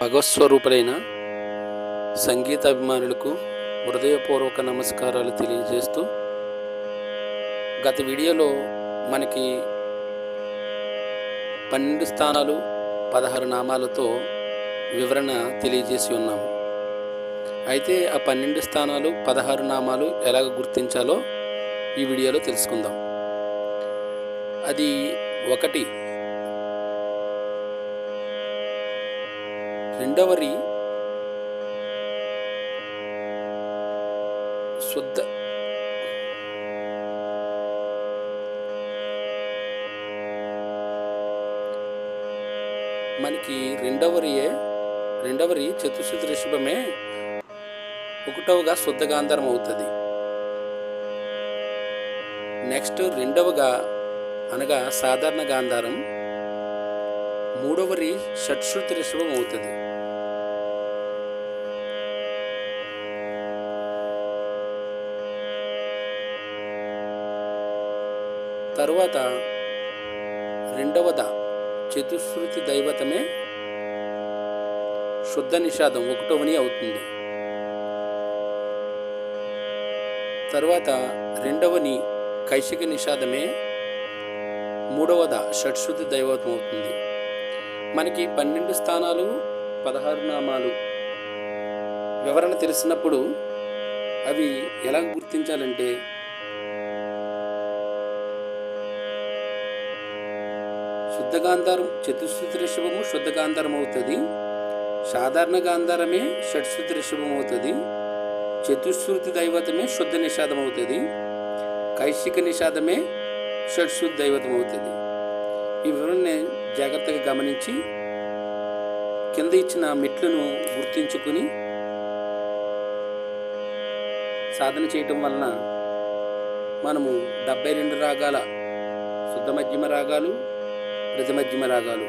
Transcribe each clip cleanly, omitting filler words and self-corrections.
భగవత్స్వరూపులైన సంగీతాభిమానులకు హృదయపూర్వక నమస్కారాలు తెలియజేస్తూ, గత వీడియోలో మనకి 12 స్థానాలు 16 నామాలతో వివరణ తెలియజేసి ఉన్నాము. అయితే ఆ 12 స్థానాలు 16 నామాలు ఎలాగ గుర్తించాలో ఈ వీడియోలో తెలుసుకుందాం. అది ఒకటి, రెండవది శుద్ధ మనకి రెండవది చతుశ్రుతి రిషభమే ఒకటవగా శుద్ధ గాంధారం అవుతుంది. నెక్స్ట్ రెండవగా అనగా సాధారణ గాంధారం, మూడవది షట్శ్రుతి రిషభం అవుతుంది. తరువాత రెండవద చతుశ్రుతి దైవతమే శుద్ధ నిషాదం ఒకటవని అవుతుంది. తరువాత రెండవని కైశిక నిషాదమే మూడవద షట్శ్రుతి దైవతం అవుతుంది. మనకి 12 స్థానాలు 16 నామాలు వివరణ తెలిసినప్పుడు అవి ఎలా గుర్తించాలంటే, శుద్ధ గాంధారం చతుశ్రుతి రిషభము శుద్ధ గాంధారం అవుతుంది, సాధారణ గాంధారమే షట్శ్రుతి రిషభం అవుతుంది, చతుశ్రుతి దైవతమే శుద్ధ నిషాదం అవుతుంది, కైశిక నిషాదమే షట్శ్రుతి దైవతం అవుతుంది. ఈ వివరణ జాగ్రత్తగా గమనించి కింద ఇచ్చిన మెట్లను గుర్తించుకుని సాధన చేయటం వలన మనము 72 రాగాల శుద్ధ మధ్యమ రాగాలు, ప్రతి మధ్యమ రాగాలు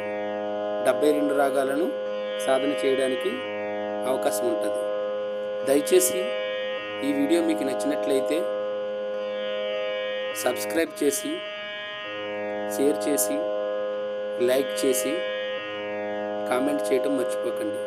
72 రాగాలను సాధన చేయడానికి అవకాశం ఉంటుంది. దయచేసి ఈ వీడియో మీకు నచ్చినట్లయితే సబ్స్క్రైబ్ చేసి, షేర్ చేసి, లైక్ చేసి, కామెంట్ చేయటం మర్చిపోకండి.